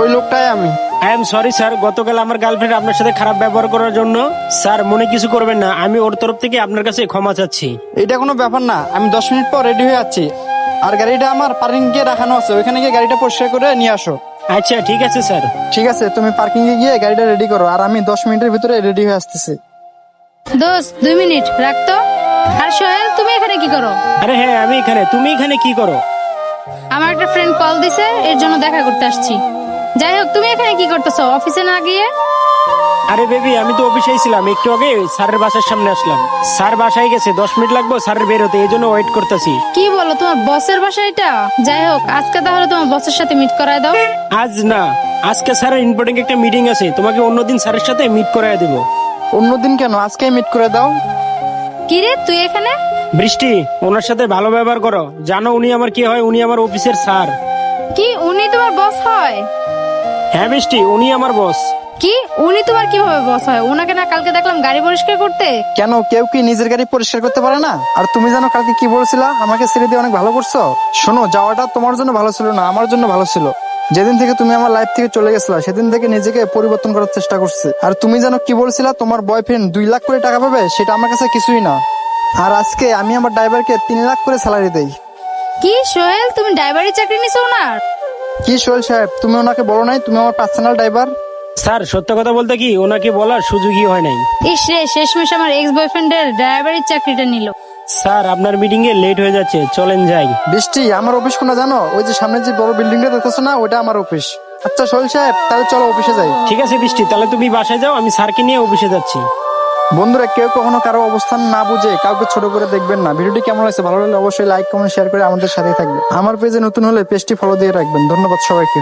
ওই লোকটাই আমি। আই এম সরি স্যার, গতকাল আমার গার্লফ্রেন্ড আপনার সাথে খারাপ ব্যবহার করার জন্য। স্যার মনে কিছু করবেন না, আমি ওর তরফ থেকে আপনার কাছে ক্ষমা চাচ্ছি। এটা কোনো ব্যাপার না, আমি 10 মিনিট পর রেডি হয়ে যাচ্ছি। আর গাড়িটা আমার পার্কিং গিয়ে রাখানো আছে, ওইখানে গিয়ে গাড়িটা পরিষ্কার করে নিয়ে আসো। আচ্ছা ঠিক আছে স্যার। ঠিক আছে, তুমি পার্কিং এ গিয়ে গাড়িটা রেডি করো, আর আমি 10 মিনিটের ভিতরে রেডি হয়ে আসতেছি। দোস্ত 2 মিনিট রাখতো। আর সোহেল, তুমি এখানে কি করো? আরে হ্যাঁ, আমি এখানে, তুমি এখানে কি করো? আমার একটা ফ্রেন্ড কল দিছে, এর জন্য দেখা করতে আসছি। যাই হোক, তুমি এখানে কি করতেছো অফিসে না গিয়ে? আরে বেবি, আমি তো অফিসেই ছিলাম, একটু আগে স্যারের বাসার সামনে আসলাম। স্যার বাসায় গেছে, 10 মিনিট লাগবে স্যারের বের হতে, এই জন্য ওয়েট করতেছি। কি বলো, তোমার বসের বাসা এটা? যাই হোক, আজকে তাহলে তোমার বসের সাথে মিট করায় দাও। আজ না, আজকে স্যারের ইম্পর্টেন্ট একটা মিটিং আছে, তোমাকে অন্যদিন স্যারের সাথে মিট করায় দেবো। অন্যদিন কেন, আজকে মিট করে দাও। কি রে তুই এখানে? বৃষ্টি, ওনার সাথে ভালো ব্যবহার করো, জানো উনি আমার কি হয়, উনি আমার অফিসের স্যার। কি উনি তোমার বস হয়? হ্যাঁ বৃষ্টি, উনি আমার বস। কি উনি তোমার কিভাবে বস হয়? ওনাকে না কালকে দেখলাম গাড়ি পরিষ্কার করতে। কেন, কেউ কি নিজের গাড়ি পরিষ্কার করতে পারে না? আর তুমি জানো কালকে কি বলছিলা, আমাকে ছেড়ে দিয়ে অনেক ভালো করছো। শোনো, যাওয়াটা তোমার জন্য ভালো ছিল না, আমার জন্য ভালো ছিল। যেদিন থেকে তুমি আমার লাইফ থেকে চলে গেছিলা, সেদিন থেকে নিজেকে পরিবর্তন করার চেষ্টা করছি। আর তুমি জানো কি বলছিলা, তোমার বয়ফ্রেন্ড 2 লাখ করে টাকা পাবে, সেটা আমার কাছে কিছুই না। আর আজকে আমি আমার ড্রাইভারকে 3 লাখ করে স্যালারি দেই। কি সোহেল, তুমি ড্রাইভারি চাকরি নিছো ওনার? কি সোহেল সাহেব, তুমি ওনাকে বলো নাই তুমি আমার পার্সোনাল ড্রাইভার? স্যার সত্য কথা বলতে কি, ওনাকে বলার সুযোগই হয় নাই। ইস রে, শেষমেশ আমার এক্স বয়ফ্রেন্ডের ড্রাইভারির চাকরিটা নিল। স্যার আপনার মিটিং এ লেট হয়ে যাচ্ছে, চলেন যাই। বৃষ্টি, আমার অফিস কোনা জানো? ওই যে সামনে যে বড় বিল্ডিংটা দেখতেছো না, ওটা আমার অফিস। আচ্ছা সোহেল সাহেব, তাহলে চলো অফিসে যাই। ঠিক আছে বৃষ্টি, তাহলে তুমি বাসায় যাও, আমি স্যারকে নিয়ে অফিসে যাচ্ছি। বন্ধুরা, কেউ কখনো কারো অবস্থান না বুঝে কাউকে ছোট করে দেখবেন না। ভিডিওটি কেমন হয়েছে, ভালো লাগলে অবশ্যই লাইক কমেন্ট শেয়ার করে আমাদের সাথেই থাকবে। আমার পেজে নতুন হলে পেজটি ফলো দিয়ে রাখবেন। ধন্যবাদ সবাইকে।